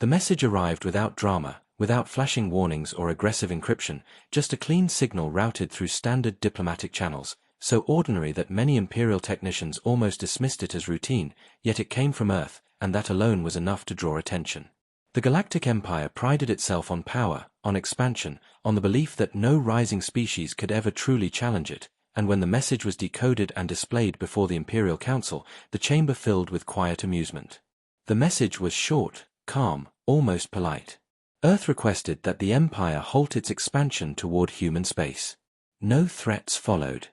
The message arrived without drama, without flashing warnings or aggressive encryption, just a clean signal routed through standard diplomatic channels, so ordinary that many Imperial technicians almost dismissed it as routine, yet it came from Earth, and that alone was enough to draw attention. The Galactic Empire prided itself on power, on expansion, on the belief that no rising species could ever truly challenge it, and when the message was decoded and displayed before the Imperial Council, the chamber filled with quiet amusement. The message was short, calm, almost polite. Earth requested that the Empire halt its expansion toward human space. No threats followed.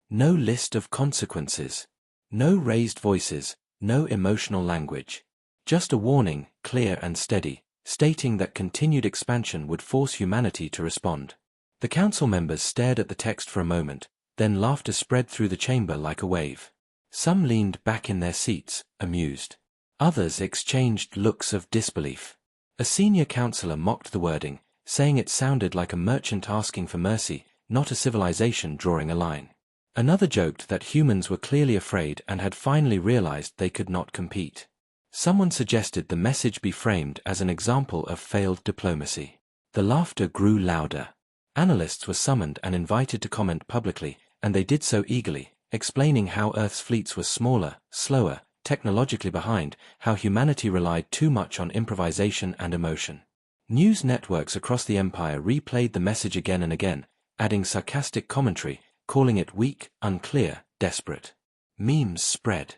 No list of consequences. No raised voices, no emotional language. Just a warning, clear and steady, stating that continued expansion would force humanity to respond. The council members stared at the text for a moment, then laughter spread through the chamber like a wave. Some leaned back in their seats, amused. Others exchanged looks of disbelief. A senior counselor mocked the wording, saying it sounded like a merchant asking for mercy, not a civilization drawing a line. Another joked that humans were clearly afraid and had finally realized they could not compete. Someone suggested the message be framed as an example of failed diplomacy. The laughter grew louder. Analysts were summoned and invited to comment publicly, and they did so eagerly, explaining how Earth's fleets were smaller, slower, technologically behind, how humanity relied too much on improvisation and emotion. News networks across the Empire replayed the message again and again, adding sarcastic commentary, calling it weak, unclear, desperate. Memes spread.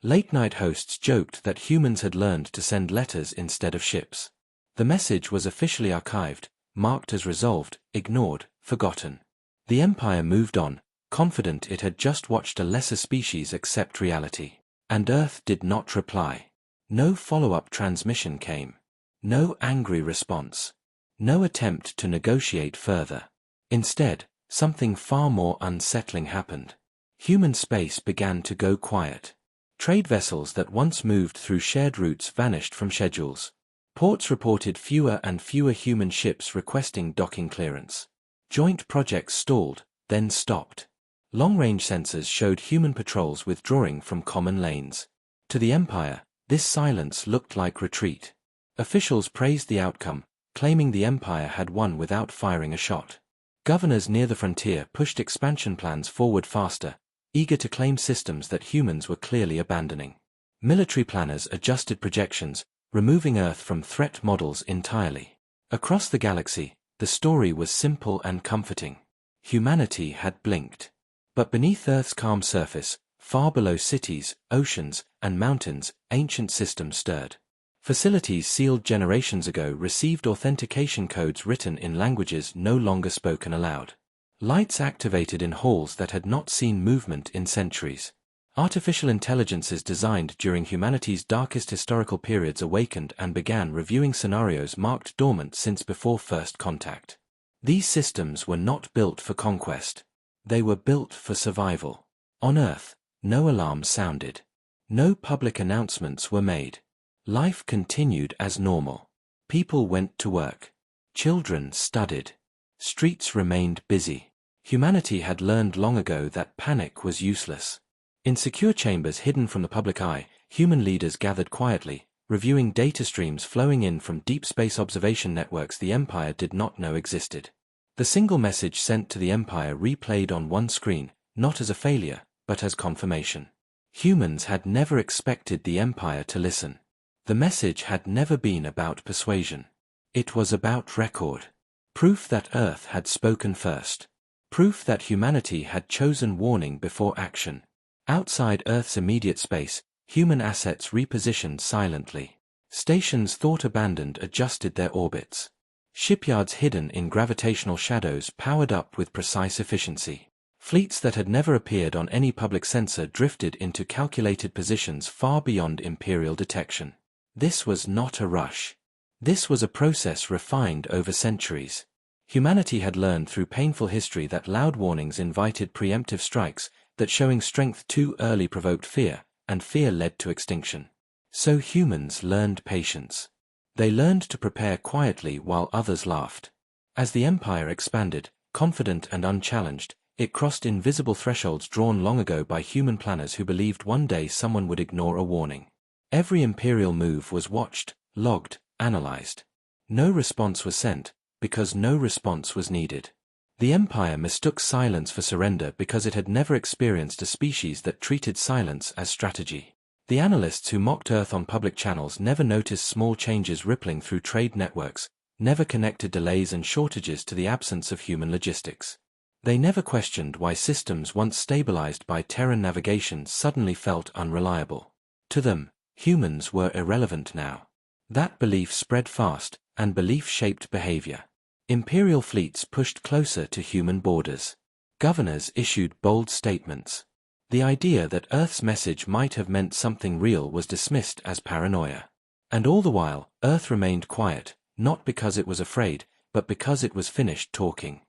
Late-night hosts joked that humans had learned to send letters instead of ships. The message was officially archived, marked as resolved, ignored, forgotten. The Empire moved on, confident it had just watched a lesser species accept reality. And Earth did not reply. No follow-up transmission came. No angry response. No attempt to negotiate further. Instead, something far more unsettling happened. Human space began to go quiet. Trade vessels that once moved through shared routes vanished from schedules. Ports reported fewer and fewer human ships requesting docking clearance. Joint projects stalled, then stopped. Long-range sensors showed human patrols withdrawing from common lanes. To the Empire, this silence looked like retreat. Officials praised the outcome, claiming the Empire had won without firing a shot. Governors near the frontier pushed expansion plans forward faster, eager to claim systems that humans were clearly abandoning. Military planners adjusted projections, removing Earth from threat models entirely. Across the galaxy, the story was simple and comforting. Humanity had blinked. But beneath Earth's calm surface, far below cities, oceans, and mountains, ancient systems stirred. Facilities sealed generations ago received authentication codes written in languages no longer spoken aloud. Lights activated in halls that had not seen movement in centuries. Artificial intelligences designed during humanity's darkest historical periods awakened and began reviewing scenarios marked dormant since before first contact. These systems were not built for conquest. They were built for survival. On Earth, no alarms sounded. No public announcements were made. Life continued as normal. People went to work. Children studied. Streets remained busy. Humanity had learned long ago that panic was useless. In secure chambers hidden from the public eye, human leaders gathered quietly, reviewing data streams flowing in from deep space observation networks the Empire did not know existed. The single message sent to the Empire replayed on one screen, not as a failure, but as confirmation. Humans had never expected the Empire to listen. The message had never been about persuasion. It was about record. Proof that Earth had spoken first. Proof that humanity had chosen warning before action. Outside Earth's immediate space, human assets repositioned silently. Stations thought abandoned adjusted their orbits. Shipyards hidden in gravitational shadows powered up with precise efficiency. Fleets that had never appeared on any public sensor drifted into calculated positions far beyond Imperial detection. This was not a rush. This was a process refined over centuries. Humanity had learned through painful history that loud warnings invited preemptive strikes, that showing strength too early provoked fear, and fear led to extinction. So humans learned patience. They learned to prepare quietly while others laughed. As the Empire expanded, confident and unchallenged, it crossed invisible thresholds drawn long ago by human planners who believed one day someone would ignore a warning. Every Imperial move was watched, logged, analyzed. No response was sent, because no response was needed. The Empire mistook silence for surrender because it had never experienced a species that treated silence as strategy. The analysts who mocked Earth on public channels never noticed small changes rippling through trade networks, never connected delays and shortages to the absence of human logistics. They never questioned why systems once stabilized by Terran navigation suddenly felt unreliable. To them, humans were irrelevant now. That belief spread fast, and belief shaped behavior. Imperial fleets pushed closer to human borders. Governors issued bold statements. The idea that Earth's message might have meant something real was dismissed as paranoia. And all the while, Earth remained quiet, not because it was afraid, but because it was finished talking.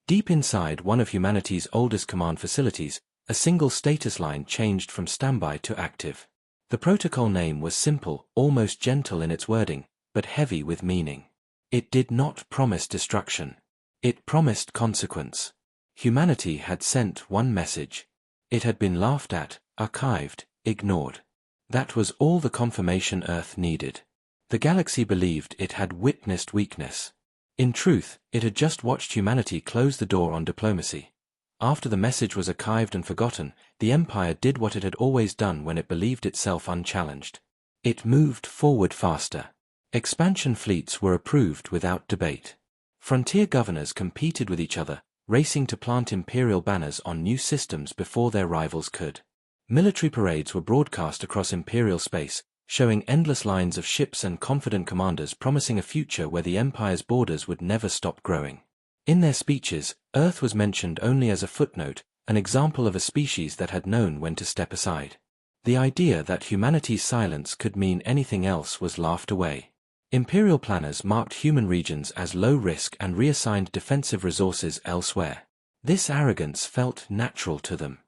Deep inside one of humanity's oldest command facilities, a single status line changed from standby to active. The protocol name was simple, almost gentle in its wording, but heavy with meaning. It did not promise destruction. It promised consequence. Humanity had sent one message. It had been laughed at, archived, ignored. That was all the confirmation Earth needed. The galaxy believed it had witnessed weakness. In truth, it had just watched humanity close the door on diplomacy. After the message was archived and forgotten, the Empire did what it had always done when it believed itself unchallenged. It moved forward faster. Expansion fleets were approved without debate. Frontier governors competed with each other, racing to plant imperial banners on new systems before their rivals could. Military parades were broadcast across imperial space, showing endless lines of ships and confident commanders promising a future where the Empire's borders would never stop growing. In their speeches, Earth was mentioned only as a footnote, an example of a species that had known when to step aside. The idea that humanity's silence could mean anything else was laughed away. Imperial planners marked human regions as low risk and reassigned defensive resources elsewhere. This arrogance felt natural to them.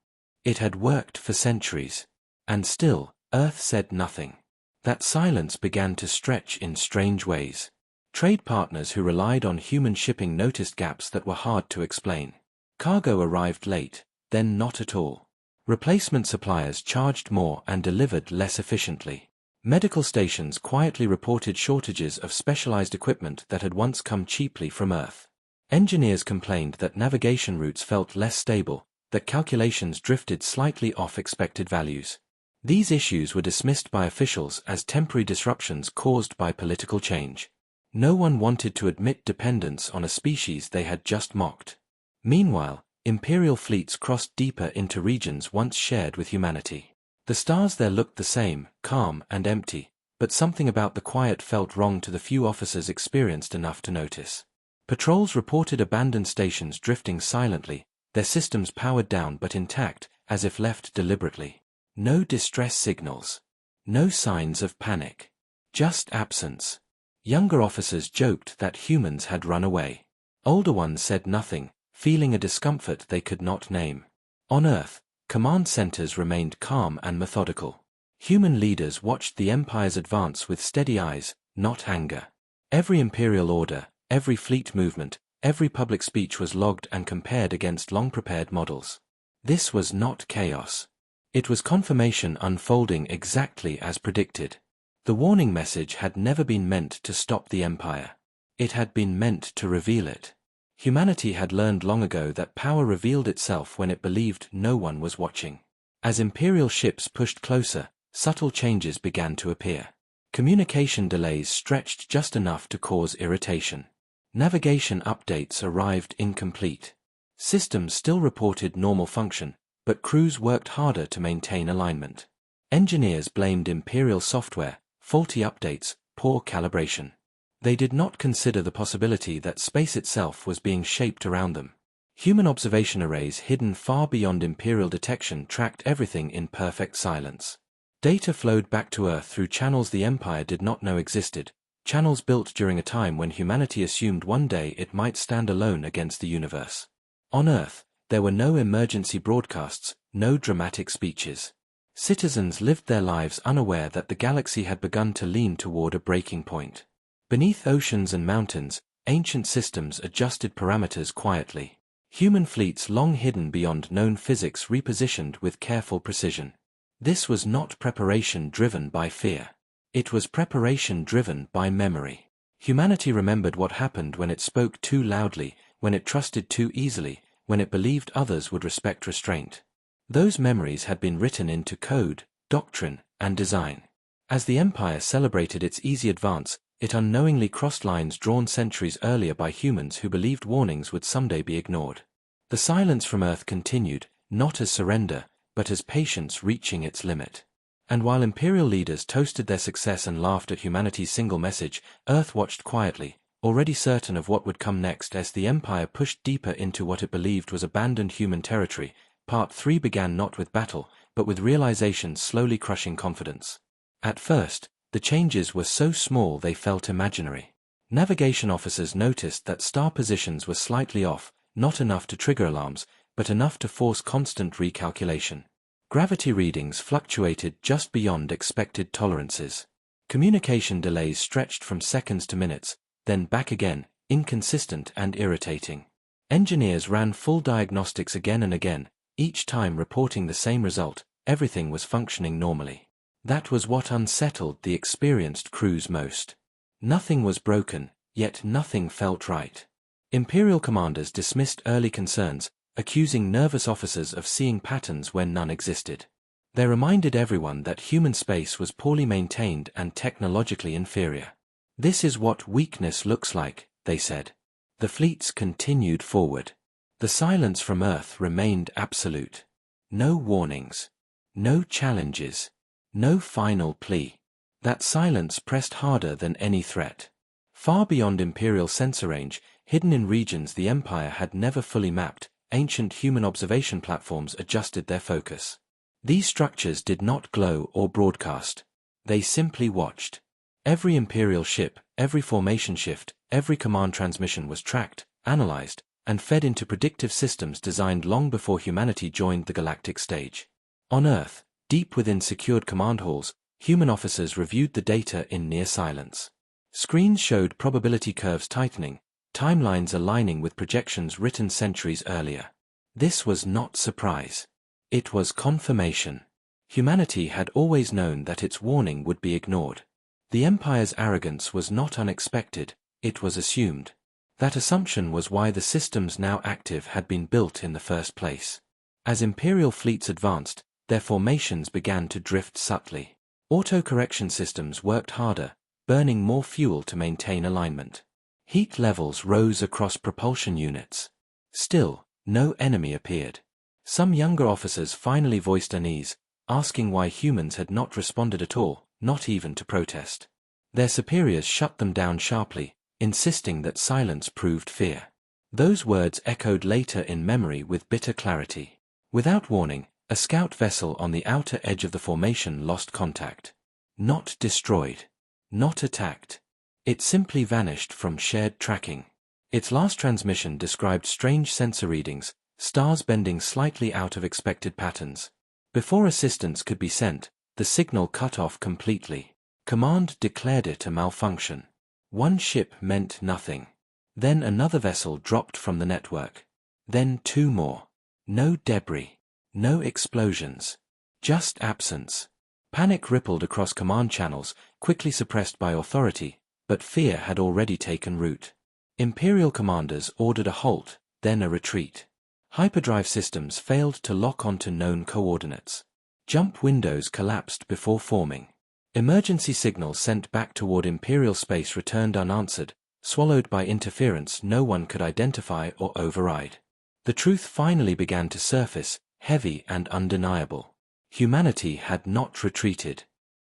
It had worked for centuries. And still, Earth said nothing. That silence began to stretch in strange ways. Trade partners who relied on human shipping noticed gaps that were hard to explain. Cargo arrived late, then not at all. Replacement suppliers charged more and delivered less efficiently. Medical stations quietly reported shortages of specialized equipment that had once come cheaply from Earth. Engineers complained that navigation routes felt less stable, that calculations drifted slightly off expected values. These issues were dismissed by officials as temporary disruptions caused by political change. No one wanted to admit dependence on a species they had just mocked. Meanwhile, imperial fleets crossed deeper into regions once shared with humanity. The stars there looked the same, calm and empty, but something about the quiet felt wrong to the few officers experienced enough to notice. Patrols reported abandoned stations drifting silently, their systems powered down but intact, as if left deliberately. No distress signals. No signs of panic. Just absence. Younger officers joked that humans had run away. Older ones said nothing, feeling a discomfort they could not name. On Earth, command centers remained calm and methodical. Human leaders watched the Empire's advance with steady eyes, not anger. Every imperial order, every fleet movement, every public speech was logged and compared against long-prepared models. This was not chaos. It was confirmation unfolding exactly as predicted. The warning message had never been meant to stop the Empire. It had been meant to reveal it. Humanity had learned long ago that power revealed itself when it believed no one was watching. As imperial ships pushed closer, subtle changes began to appear. Communication delays stretched just enough to cause irritation. Navigation updates arrived incomplete. Systems still reported normal function, but crews worked harder to maintain alignment. Engineers blamed imperial software, faulty updates, poor calibration. They did not consider the possibility that space itself was being shaped around them. Human observation arrays hidden far beyond imperial detection tracked everything in perfect silence. Data flowed back to Earth through channels the Empire did not know existed, channels built during a time when humanity assumed one day it might stand alone against the universe. On Earth, there were no emergency broadcasts, no dramatic speeches. Citizens lived their lives unaware that the galaxy had begun to lean toward a breaking point. Beneath oceans and mountains, ancient systems adjusted parameters quietly. Human fleets long hidden beyond known physics repositioned with careful precision. This was not preparation driven by fear. It was preparation driven by memory. Humanity remembered what happened when it spoke too loudly, when it trusted too easily, when it believed others would respect restraint. Those memories had been written into code, doctrine, and design. As the Empire celebrated its easy advance, it unknowingly crossed lines drawn centuries earlier by humans who believed warnings would someday be ignored. The silence from Earth continued, not as surrender, but as patience reaching its limit. And while Imperial leaders toasted their success and laughed at humanity's single message, Earth watched quietly, already certain of what would come next as the Empire pushed deeper into what it believed was abandoned human territory. Part 3 began not with battle, but with realization slowly crushing confidence. At first, the changes were so small they felt imaginary. Navigation officers noticed that star positions were slightly off, not enough to trigger alarms, but enough to force constant recalculation. Gravity readings fluctuated just beyond expected tolerances. Communication delays stretched from seconds to minutes, then back again, inconsistent and irritating. Engineers ran full diagnostics again and again, each time reporting the same result: everything was functioning normally. That was what unsettled the experienced crews most. Nothing was broken, yet nothing felt right. Imperial commanders dismissed early concerns, accusing nervous officers of seeing patterns where none existed. They reminded everyone that human space was poorly maintained and technologically inferior. "This is what weakness looks like," they said. The fleets continued forward. The silence from Earth remained absolute. No warnings. No challenges. No final plea. That silence pressed harder than any threat. Far beyond Imperial sensor range, hidden in regions the Empire had never fully mapped, ancient human observation platforms adjusted their focus. These structures did not glow or broadcast. They simply watched. Every Imperial ship, every formation shift, every command transmission was tracked, analyzed, and fed into predictive systems designed long before humanity joined the galactic stage. On Earth, deep within secured command halls, human officers reviewed the data in near silence. Screens showed probability curves tightening, timelines aligning with projections written centuries earlier. This was not surprise. It was confirmation. Humanity had always known that its warning would be ignored. The Empire's arrogance was not unexpected, it was assumed. That assumption was why the systems now active had been built in the first place. As Imperial fleets advanced, their formations began to drift subtly. Auto-correction systems worked harder, burning more fuel to maintain alignment. Heat levels rose across propulsion units. Still, no enemy appeared. Some younger officers finally voiced unease, asking why humans had not responded at all, not even to protest. Their superiors shut them down sharply, insisting that silence proved fear. Those words echoed later in memory with bitter clarity. Without warning, a scout vessel on the outer edge of the formation lost contact. Not destroyed. Not attacked. It simply vanished from shared tracking. Its last transmission described strange sensor readings, stars bending slightly out of expected patterns. Before assistance could be sent, the signal cut off completely. Command declared it a malfunction. One ship meant nothing. Then another vessel dropped from the network. Then two more. No debris. No explosions. Just absence. Panic rippled across command channels, quickly suppressed by authority, but fear had already taken root. Imperial commanders ordered a halt, then a retreat. Hyperdrive systems failed to lock onto known coordinates. Jump windows collapsed before forming. Emergency signals sent back toward Imperial space returned unanswered, swallowed by interference no one could identify or override. The truth finally began to surface, heavy and undeniable. Humanity had not retreated.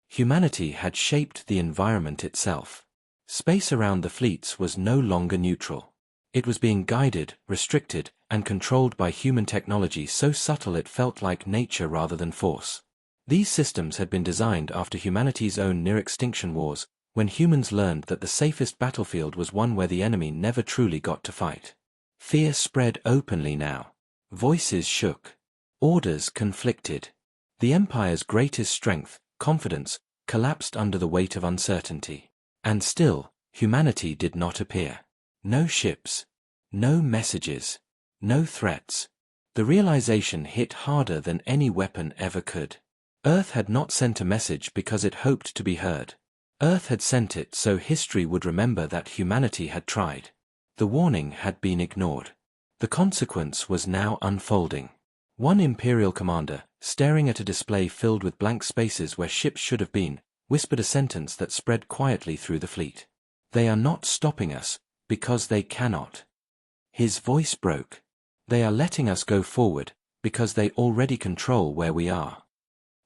Humanity had shaped the environment itself. Space around the fleets was no longer neutral. It was being guided, restricted, and controlled by human technology so subtle it felt like nature rather than force. These systems had been designed after humanity's own near-extinction wars, when humans learned that the safest battlefield was one where the enemy never truly got to fight. Fear spread openly now. Voices shook. Orders conflicted. The Empire's greatest strength, confidence, collapsed under the weight of uncertainty. And still, humanity did not appear. No ships. No messages. No threats. The realization hit harder than any weapon ever could. Earth had not sent a message because it hoped to be heard. Earth had sent it so history would remember that humanity had tried. The warning had been ignored. The consequence was now unfolding. One Imperial commander, staring at a display filled with blank spaces where ships should have been, whispered a sentence that spread quietly through the fleet. "They are not stopping us, because they cannot." His voice broke. "They are letting us go forward, because they already control where we are."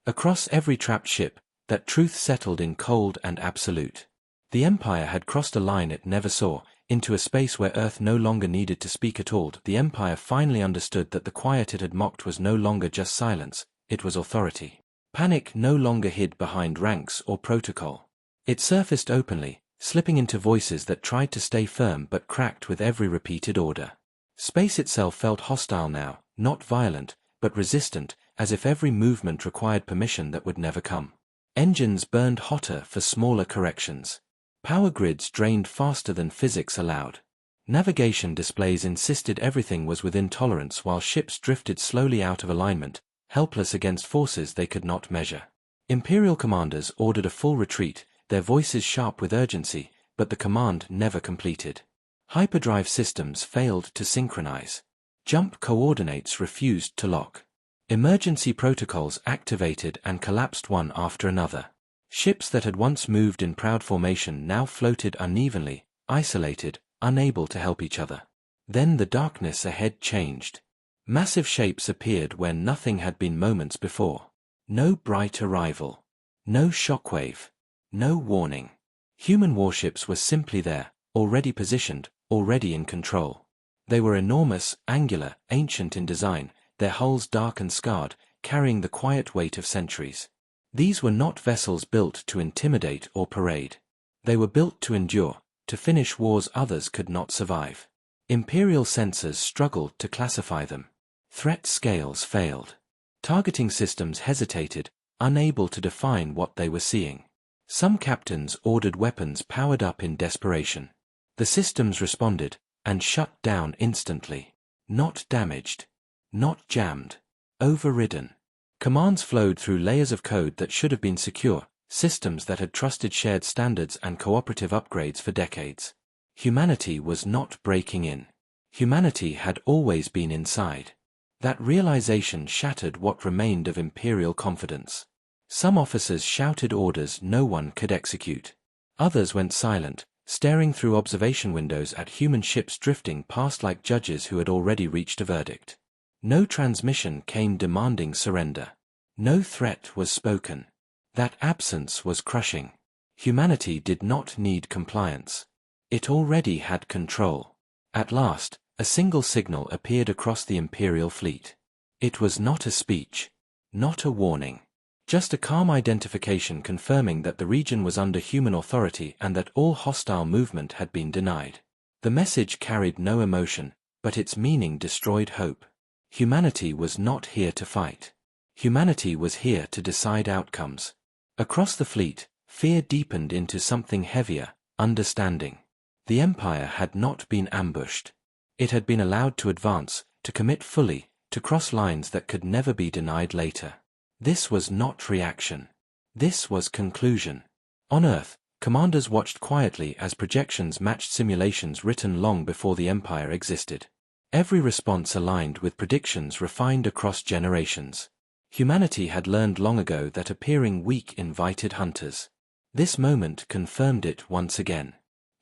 Across every trapped ship, that truth settled in cold and absolute. The Empire had crossed a line it never saw, into a space where Earth no longer needed to speak at all. The Empire finally understood that the quiet it had mocked was no longer just silence, it was authority. Panic no longer hid behind ranks or protocol. It surfaced openly, slipping into voices that tried to stay firm but cracked with every repeated order. Space itself felt hostile now, not violent, but resistant, as if every movement required permission that would never come. Engines burned hotter for smaller corrections. Power grids drained faster than physics allowed. Navigation displays insisted everything was within tolerance while ships drifted slowly out of alignment, helpless against forces they could not measure. Imperial commanders ordered a full retreat, their voices sharp with urgency, but the command never completed. Hyperdrive systems failed to synchronize. Jump coordinates refused to lock. Emergency protocols activated and collapsed one after another. Ships that had once moved in proud formation now floated unevenly, isolated, unable to help each other. Then the darkness ahead changed. Massive shapes appeared where nothing had been moments before. No bright arrival. No shockwave. No warning. Human warships were simply there, already positioned, already in control. They were enormous, angular, ancient in design, their hulls dark and scarred, carrying the quiet weight of centuries. These were not vessels built to intimidate or parade. They were built to endure, to finish wars others could not survive. Imperial sensors struggled to classify them. Threat scales failed. Targeting systems hesitated, unable to define what they were seeing. Some captains ordered weapons powered up in desperation. The systems responded, and shut down instantly. Not damaged. Not jammed. Overridden. Commands flowed through layers of code that should have been secure, systems that had trusted shared standards and cooperative upgrades for decades. Humanity was not breaking in. Humanity had always been inside. That realization shattered what remained of Imperial confidence. Some officers shouted orders no one could execute. Others went silent, staring through observation windows at human ships drifting past like judges who had already reached a verdict. No transmission came demanding surrender. No threat was spoken. That absence was crushing. Humanity did not need compliance. It already had control. At last, a single signal appeared across the Imperial fleet. It was not a speech. Not a warning. Just a calm identification confirming that the region was under human authority and that all hostile movement had been denied. The message carried no emotion, but its meaning destroyed hope. Humanity was not here to fight. Humanity was here to decide outcomes. Across the fleet, fear deepened into something heavier, understanding. The Empire had not been ambushed. It had been allowed to advance, to commit fully, to cross lines that could never be denied later. This was not reaction. This was conclusion. On Earth, commanders watched quietly as projections matched simulations written long before the Empire existed. Every response aligned with predictions refined across generations. Humanity had learned long ago that appearing weak invited hunters. This moment confirmed it once again.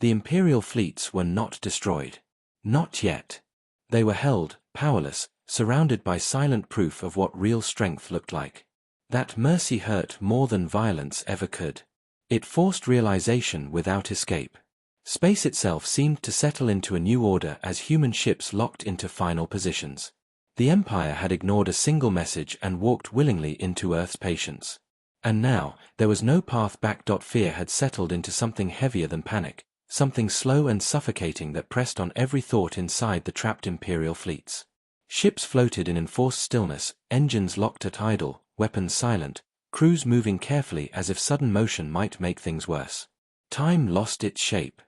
The Imperial fleets were not destroyed. Not yet. They were held, powerless, surrounded by silent proof of what real strength looked like. That mercy hurt more than violence ever could. It forced realization without escape. Space itself seemed to settle into a new order as human ships locked into final positions. The Empire had ignored a single message and walked willingly into Earth's patience. And now, there was no path back. Fear had settled into something heavier than panic, something slow and suffocating that pressed on every thought inside the trapped Imperial fleets. Ships floated in enforced stillness, engines locked at idle, weapons silent, crews moving carefully as if sudden motion might make things worse. Time lost its shape.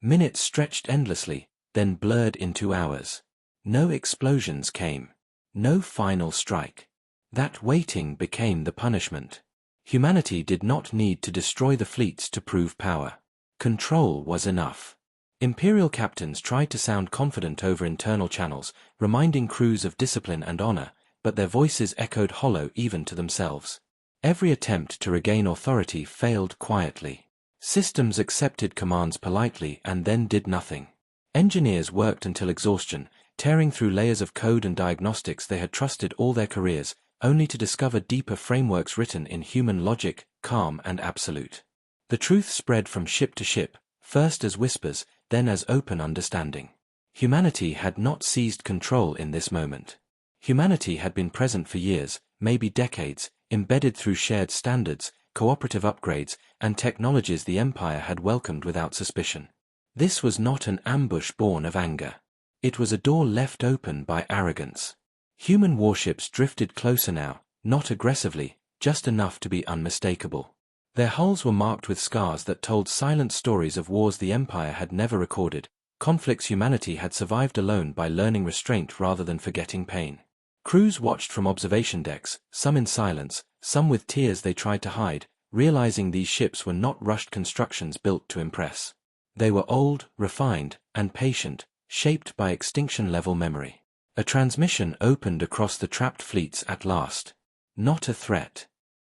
Minutes stretched endlessly, then blurred into hours. No explosions came. No final strike. That waiting became the punishment. Humanity did not need to destroy the fleets to prove power. Control was enough. Imperial captains tried to sound confident over internal channels, reminding crews of discipline and honor, but their voices echoed hollow even to themselves. Every attempt to regain authority failed quietly. Systems accepted commands politely and then did nothing. Engineers worked until exhaustion, tearing through layers of code and diagnostics they had trusted all their careers, only to discover deeper frameworks written in human logic, calm and absolute. The truth spread from ship to ship, first as whispers, then as open understanding. Humanity had not seized control in this moment. Humanity had been present for years, maybe decades, embedded through shared standards, cooperative upgrades, and technologies the Empire had welcomed without suspicion. This was not an ambush born of anger. It was a door left open by arrogance. Human warships drifted closer now, not aggressively, just enough to be unmistakable. Their hulls were marked with scars that told silent stories of wars the Empire had never recorded, conflicts humanity had survived alone by learning restraint rather than forgetting pain. Crews watched from observation decks, some in silence, some with tears they tried to hide, realizing these ships were not rushed constructions built to impress. They were old, refined, and patient, shaped by extinction-level memory. A transmission opened across the trapped fleets at last. Not a threat.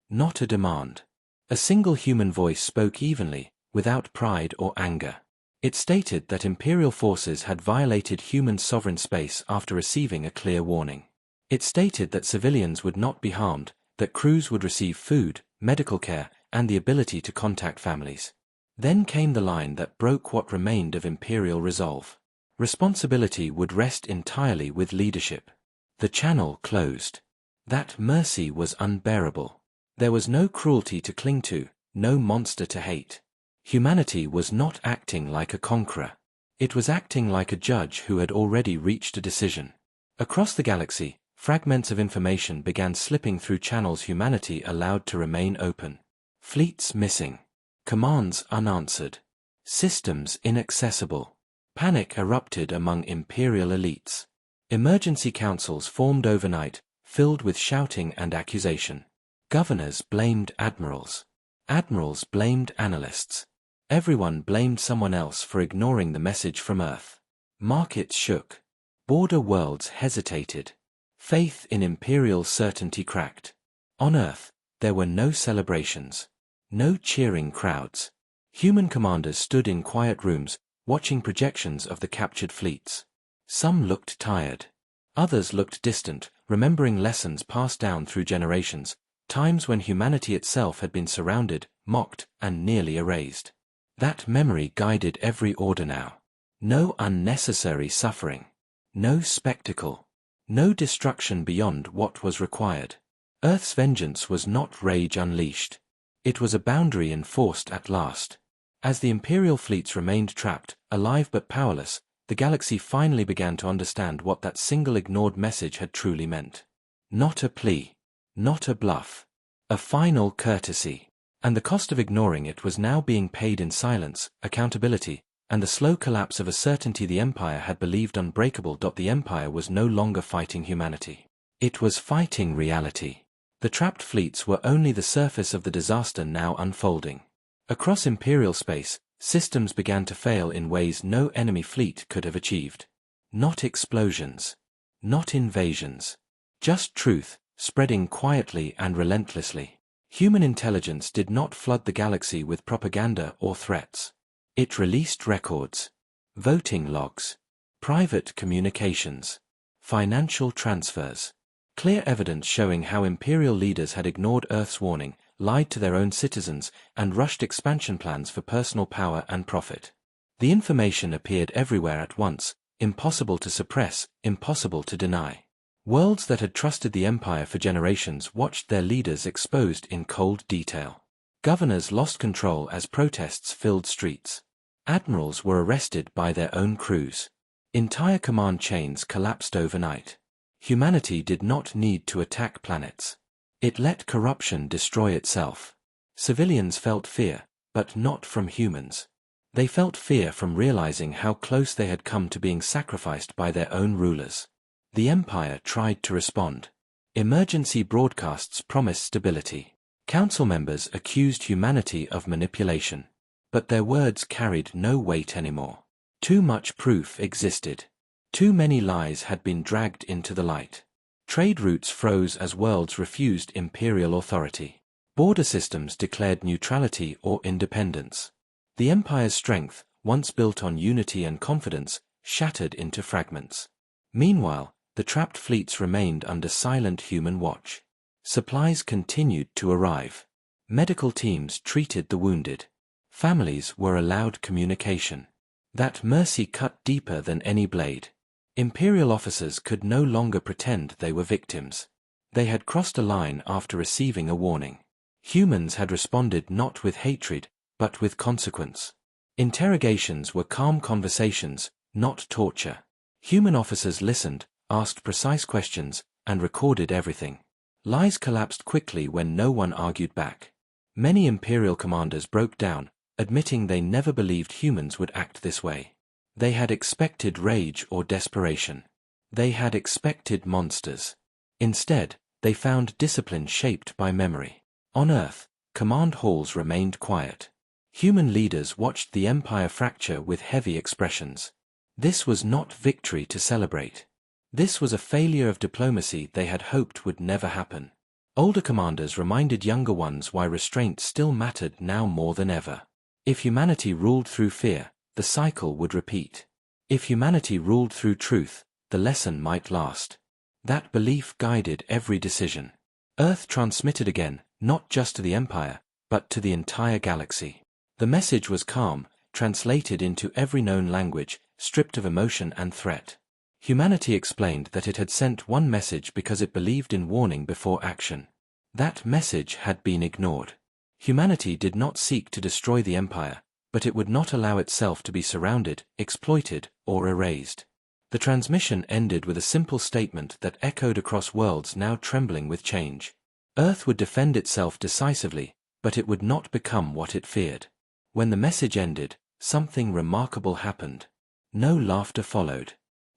Not a demand. A single human voice spoke evenly, without pride or anger. It stated that Imperial forces had violated human sovereign space after receiving a clear warning. It stated that civilians would not be harmed, that crews would receive food, medical care, and the ability to contact families. Then came the line that broke what remained of Imperial resolve. Responsibility would rest entirely with leadership. The channel closed. That mercy was unbearable. There was no cruelty to cling to, no monster to hate. Humanity was not acting like a conqueror. It was acting like a judge who had already reached a decision. Across the galaxy, fragments of information began slipping through channels humanity allowed to remain open. Fleets missing. Commands unanswered. Systems inaccessible. Panic erupted among Imperial elites. Emergency councils formed overnight, filled with shouting and accusation. Governors blamed admirals. Admirals blamed analysts. Everyone blamed someone else for ignoring the message from Earth. Markets shook. Border worlds hesitated. Faith in Imperial certainty cracked. On Earth, there were no celebrations. No cheering crowds. Human commanders stood in quiet rooms, watching projections of the captured fleets. Some looked tired. Others looked distant, remembering lessons passed down through generations, times when humanity itself had been surrounded, mocked, and nearly erased. That memory guided every order now. No unnecessary suffering. No spectacle. No destruction beyond what was required. Earth's vengeance was not rage unleashed. It was a boundary enforced at last. As the Imperial fleets remained trapped, alive but powerless, the galaxy finally began to understand what that single ignored message had truly meant. Not a plea. Not a bluff. A final courtesy. And the cost of ignoring it was now being paid in silence, accountability, and the slow collapse of a certainty the Empire had believed unbreakable. The Empire was no longer fighting humanity. It was fighting reality. The trapped fleets were only the surface of the disaster now unfolding. Across Imperial space, systems began to fail in ways no enemy fleet could have achieved. Not explosions. Not invasions. Just truth, spreading quietly and relentlessly. Human intelligence did not flood the galaxy with propaganda or threats. It released records. Voting logs. Private communications. Financial transfers. Clear evidence showing how Imperial leaders had ignored Earth's warning, lied to their own citizens, and rushed expansion plans for personal power and profit. The information appeared everywhere at once, impossible to suppress, impossible to deny. Worlds that had trusted the Empire for generations watched their leaders exposed in cold detail. Governors lost control as protests filled streets. Admirals were arrested by their own crews. Entire command chains collapsed overnight. Humanity did not need to attack planets. It let corruption destroy itself. Civilians felt fear, but not from humans. They felt fear from realizing how close they had come to being sacrificed by their own rulers. The Empire tried to respond. Emergency broadcasts promised stability. Council members accused humanity of manipulation. But their words carried no weight anymore. Too much proof existed. Too many lies had been dragged into the light. Trade routes froze as worlds refused imperial authority. Border systems declared neutrality or independence. The Empire's strength, once built on unity and confidence, shattered into fragments. Meanwhile, the trapped fleets remained under silent human watch. Supplies continued to arrive. Medical teams treated the wounded. Families were allowed communication. That mercy cut deeper than any blade. Imperial officers could no longer pretend they were victims. They had crossed a line after receiving a warning. Humans had responded not with hatred, but with consequence. Interrogations were calm conversations, not torture. Human officers listened, asked precise questions, and recorded everything. Lies collapsed quickly when no one argued back. Many Imperial commanders broke down, admitting they never believed humans would act this way. They had expected rage or desperation. They had expected monsters. Instead, they found discipline shaped by memory. On Earth, command halls remained quiet. Human leaders watched the Empire fracture with heavy expressions. This was not victory to celebrate. This was a failure of diplomacy they had hoped would never happen. Older commanders reminded younger ones why restraint still mattered now more than ever. If humanity ruled through fear, the cycle would repeat. If humanity ruled through truth, the lesson might last. That belief guided every decision. Earth transmitted again, not just to the Empire, but to the entire galaxy. The message was calm, translated into every known language, stripped of emotion and threat. Humanity explained that it had sent one message because it believed in warning before action. That message had been ignored. Humanity did not seek to destroy the Empire, but it would not allow itself to be surrounded, exploited, or erased. The transmission ended with a simple statement that echoed across worlds now trembling with change. Earth would defend itself decisively, but it would not become what it feared. When the message ended, something remarkable happened. No laughter followed.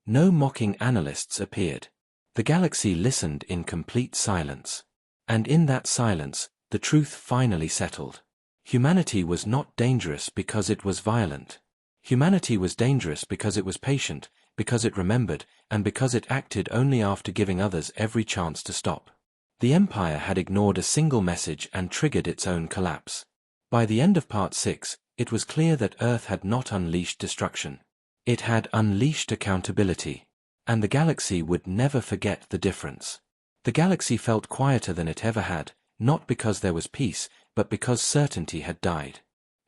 No mocking analysts appeared. The galaxy listened in complete silence. And in that silence, the truth finally settled. Humanity was not dangerous because it was violent. Humanity was dangerous because it was patient, because it remembered, and because it acted only after giving others every chance to stop. The Empire had ignored a single message and triggered its own collapse. By the end of Part 6, it was clear that Earth had not unleashed destruction. It had unleashed accountability. And the galaxy would never forget the difference. The galaxy felt quieter than it ever had, not because there was peace, but because certainty had died.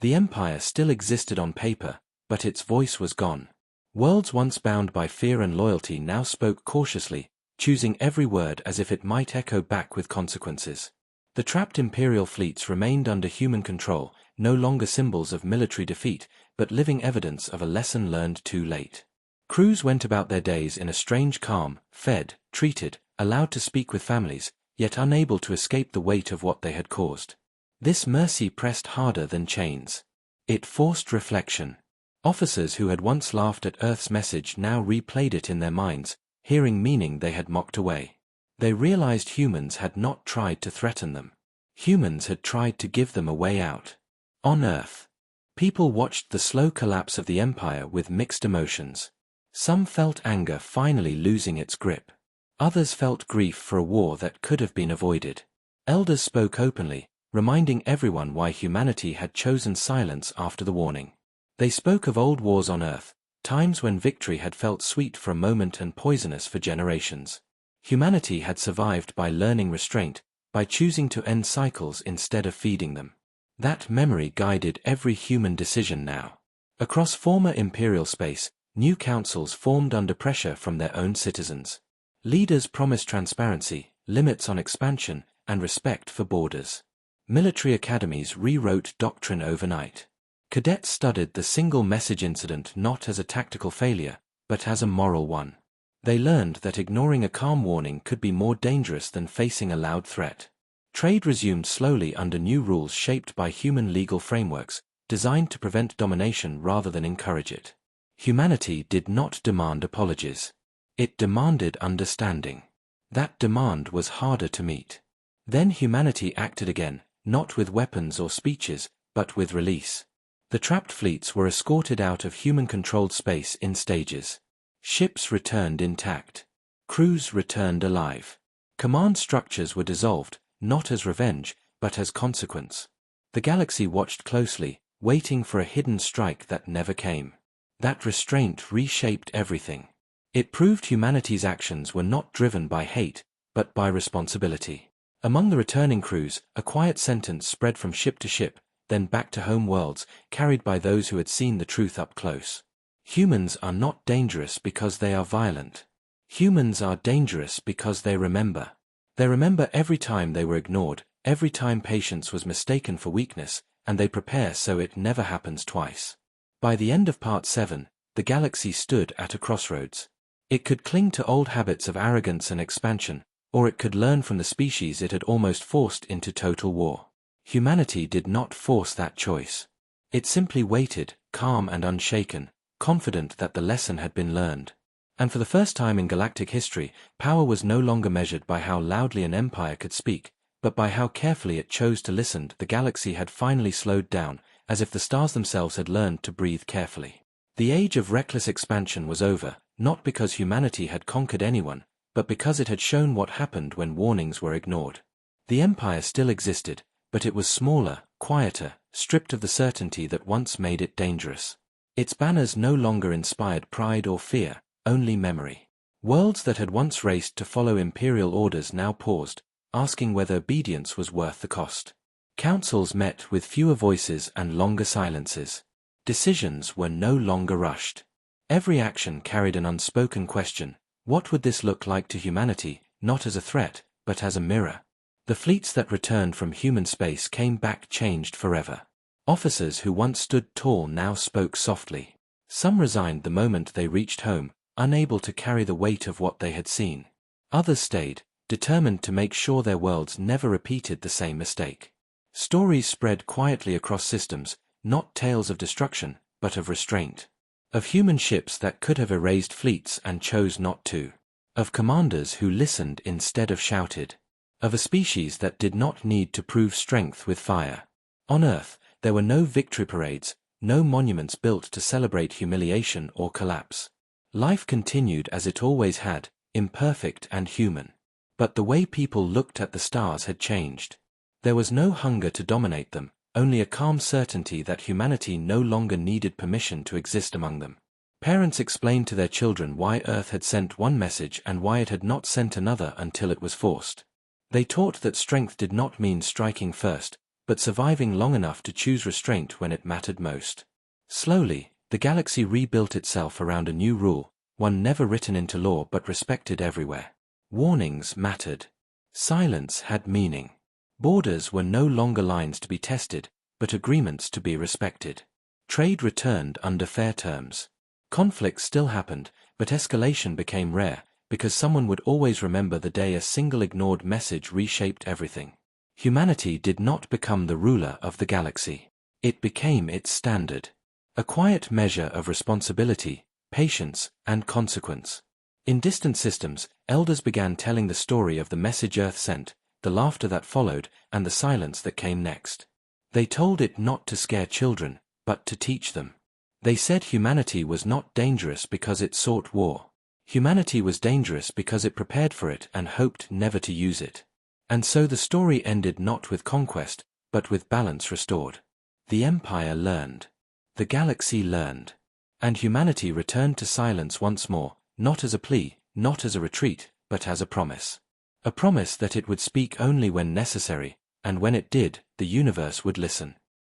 The Empire still existed on paper, but its voice was gone. Worlds once bound by fear and loyalty now spoke cautiously, choosing every word as if it might echo back with consequences. The trapped Imperial fleets remained under human control, no longer symbols of military defeat, but living evidence of a lesson learned too late. Crews went about their days in a strange calm, fed, treated, allowed to speak with families, yet unable to escape the weight of what they had caused. This mercy pressed harder than chains. It forced reflection. Officers who had once laughed at Earth's message now replayed it in their minds, hearing meaning they had mocked away. They realized humans had not tried to threaten them. Humans had tried to give them a way out. On Earth, people watched the slow collapse of the Empire with mixed emotions. Some felt anger finally losing its grip. Others felt grief for a war that could have been avoided. Elders spoke openly, reminding everyone why humanity had chosen silence after the warning. They spoke of old wars on Earth, times when victory had felt sweet for a moment and poisonous for generations. Humanity had survived by learning restraint, by choosing to end cycles instead of feeding them. That memory guided every human decision now. Across former imperial space, new councils formed under pressure from their own citizens. Leaders promised transparency, limits on expansion, and respect for borders. Military academies rewrote doctrine overnight. Cadets studied the single message incident not as a tactical failure, but as a moral one. They learned that ignoring a calm warning could be more dangerous than facing a loud threat. Trade resumed slowly under new rules shaped by human legal frameworks, designed to prevent domination rather than encourage it. Humanity did not demand apologies. It demanded understanding. That demand was harder to meet. Then humanity acted again, not with weapons or speeches, but with release. The trapped fleets were escorted out of human-controlled space in stages. Ships returned intact. Crews returned alive. Command structures were dissolved, not as revenge, but as consequence. The galaxy watched closely, waiting for a hidden strike that never came. That restraint reshaped everything. It proved humanity's actions were not driven by hate, but by responsibility. Among the returning crews, a quiet sentence spread from ship to ship, then back to home worlds, carried by those who had seen the truth up close. Humans are not dangerous because they are violent. Humans are dangerous because they remember. They remember every time they were ignored, every time patience was mistaken for weakness, and they prepare so it never happens twice. By the end of Part 7, the galaxy stood at a crossroads. It could cling to old habits of arrogance and expansion, or it could learn from the species it had almost forced into total war. Humanity did not force that choice. It simply waited, calm and unshaken, confident that the lesson had been learned. And for the first time in galactic history, power was no longer measured by how loudly an empire could speak, but by how carefully it chose to listen. The galaxy had finally slowed down, as if the stars themselves had learned to breathe carefully. The age of reckless expansion was over, not because humanity had conquered anyone, but because it had shown what happened when warnings were ignored. The empire still existed, but it was smaller, quieter, stripped of the certainty that once made it dangerous. Its banners no longer inspired pride or fear, only memory. Worlds that had once raced to follow imperial orders now paused, asking whether obedience was worth the cost. Councils met with fewer voices and longer silences. Decisions were no longer rushed. Every action carried an unspoken question: what would this look like to humanity, not as a threat, but as a mirror? The fleets that returned from human space came back changed forever. Officers who once stood tall now spoke softly. Some resigned the moment they reached home, unable to carry the weight of what they had seen. Others stayed, determined to make sure their worlds never repeated the same mistake. Stories spread quietly across systems, not tales of destruction, but of restraint. Of human ships that could have erased fleets and chose not to. Of commanders who listened instead of shouted. Of a species that did not need to prove strength with fire. On Earth, there were no victory parades, no monuments built to celebrate humiliation or collapse. Life continued as it always had, imperfect and human. But the way people looked at the stars had changed. There was no hunger to dominate them, only a calm certainty that humanity no longer needed permission to exist among them. Parents explained to their children why Earth had sent one message and why it had not sent another until it was forced. They taught that strength did not mean striking first, but surviving long enough to choose restraint when it mattered most. Slowly, the galaxy rebuilt itself around a new rule, one never written into law but respected everywhere. Warnings mattered. Silence had meaning. Borders were no longer lines to be tested, but agreements to be respected. Trade returned under fair terms. Conflicts still happened, but escalation became rare, because someone would always remember the day a single ignored message reshaped everything. Humanity did not become the ruler of the galaxy. It became its standard. A quiet measure of responsibility, patience, and consequence. In distant systems, elders began telling the story of the message Earth sent, the laughter that followed, and the silence that came next. They told it not to scare children, but to teach them. They said humanity was not dangerous because it sought war. Humanity was dangerous because it prepared for it and hoped never to use it. And so the story ended not with conquest, but with balance restored. The Empire learned. The galaxy learned. And humanity returned to silence once more, not as a plea, not as a retreat, but as a promise. A promise that it would speak only when necessary, and when it did, the universe would listen.